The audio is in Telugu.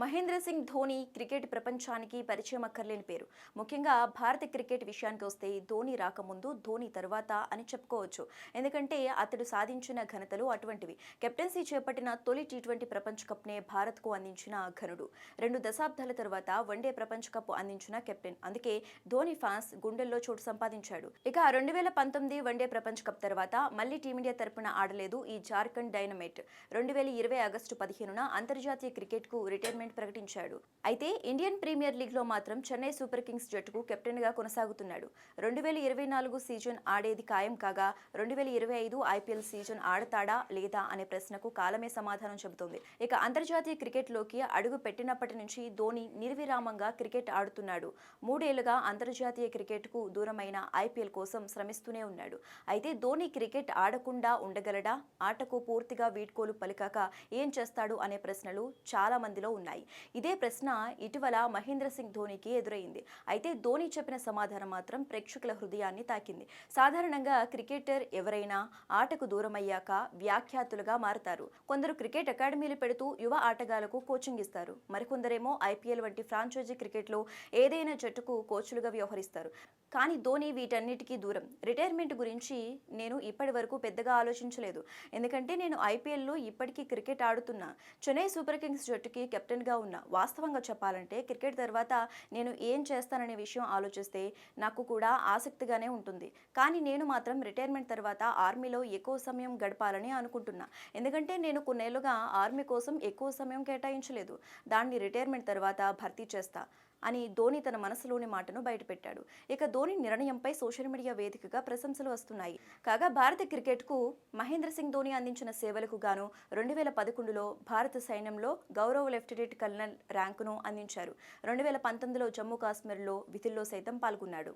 మహేంద్ర సింగ్ ధోని క్రికెట్ ప్రపంచానికి పరిచయం అక్కర్లేని పేరు. ముఖ్యంగా భారత క్రికెట్ విషయానికి వస్తే ధోని రాకముందు, ధోని తరువాత అని చెప్పుకోవచ్చు. ఎందుకంటే అతడు సాధించిన ఘనతలు అటువంటివి. కెప్టెన్సీ చేపట్టిన తొలి టీ20 ప్రపంచ కప్నే భారత్కు అందించిన ఘనుడు. 2 దశాబ్దాల తర్వాత వన్డే ప్రపంచ కప్ అందించిన కెప్టెన్. అందుకే ధోని ఫ్యాన్స్ గుండెల్లో చోటు సంపాదించాడు. ఇక 2019 వన్డే ప్రపంచ కప్ తర్వాత మళ్లీ టీమిండియా తరపున ఆడలేదు ఈ జార్ఖండ్ డైనమైట్. 2020 ఆగస్టు 15న అంతర్జాతీయ క్రికెట్కు రిటైర్మెంట్ ప్రకటించాడు. అయితే ఇండియన్ ప్రీమియర్ లీగ్ లో మాత్రం చెన్నై సూపర్ కింగ్స్ జట్టుకు కెప్టెన్ గా కొనసాగుతున్నాడు. 2024 సీజన్ ఆడేది ఖాయం కాగా 2025 ఐపీఎల్ సీజన్ ఆడతాడా లేదా అనే ప్రశ్నకు కాలమే సమాధానం చెబుతోంది. ఇక అంతర్జాతీయ క్రికెట్ లోకి అడుగు పెట్టినప్పటి నుంచి ధోని నిర్విరామంగా క్రికెట్ ఆడుతున్నాడు. 3 ఏళ్లుగా అంతర్జాతీయ క్రికెట్ కు దూరమైన ఐపీఎల్ కోసం శ్రమిస్తూనే ఉన్నాడు. అయితే ధోని క్రికెట్ ఆడకుండా ఉండగలడా? ఆటకు పూర్తిగా వీడ్కోలు పలికాక ఏం చేస్తాడు అనే ప్రశ్నలు చాలా మందిలో ఉన్నాయి. ఇదే ప్రశ్న ఇటీవల మహేంద్ర సింగ్ ధోనికి ఎదురైంది. అయితే ధోని చెప్పిన సమాధానం మాత్రం ప్రేక్షకుల హృదయాన్ని తాకింది. సాధారణంగా క్రికెటర్ ఎవరైనా ఆటకు దూరమయ్యాక వ్యాఖ్యాతులుగా మారతారు. కొందరు క్రికెట్ అకాడమీలు పెడుతూ యువ ఆటగాళ్లకు కోచింగ్ ఇస్తారు. మరికొందరేమో ఐపీఎల్ వంటి ఫ్రాంచైజీ క్రికెట్లో ఏదైనా జట్టుకు కోచ్లుగా వ్యవహరిస్తారు. కానీ ధోని వీటన్నిటికీ దూరం. రిటైర్మెంట్ గురించి నేను ఇప్పటి వరకు పెద్దగా ఆలోచించలేదు. ఎందుకంటే నేను ఐపీఎల్లో ఇప్పటికీ క్రికెట్ ఆడుతున్నా. చెన్నై సూపర్ కింగ్స్ జట్టుకి కెప్టెన్గా ఉన్నా. వాస్తవంగా చెప్పాలంటే క్రికెట్ తర్వాత నేను ఏం చేస్తాననే విషయం ఆలోచిస్తే నాకు కూడా ఆసక్తిగానే ఉంటుంది. కానీ నేను మాత్రం రిటైర్మెంట్ తర్వాత ఆర్మీలో ఎక్కువ సమయం గడపాలని అనుకుంటున్నా. ఎందుకంటే నేను కొన్నేళ్లుగా ఆర్మీ కోసం ఎక్కువ సమయం కేటాయించలేదు. దాన్ని రిటైర్మెంట్ తర్వాత భర్తీ చేస్తా అని ధోని తన మనసులోని మాటను బయటపెట్టాడు. ఇక ధోని నిర్ణయంపై సోషల్ మీడియా వేదికగా ప్రశంసలు వస్తున్నాయి. కాగా భారత క్రికెట్కు మహేంద్ర సింగ్ ధోని అందించిన సేవలకు గాను 2011లో భారత సైన్యంలో గౌరవ లెఫ్టినెంట్ కల్నల్ ర్యాంకును అందించారు. 2019లో జమ్మూ కాశ్మీర్లో విధుల్లో సైతం పాల్గొన్నాడు.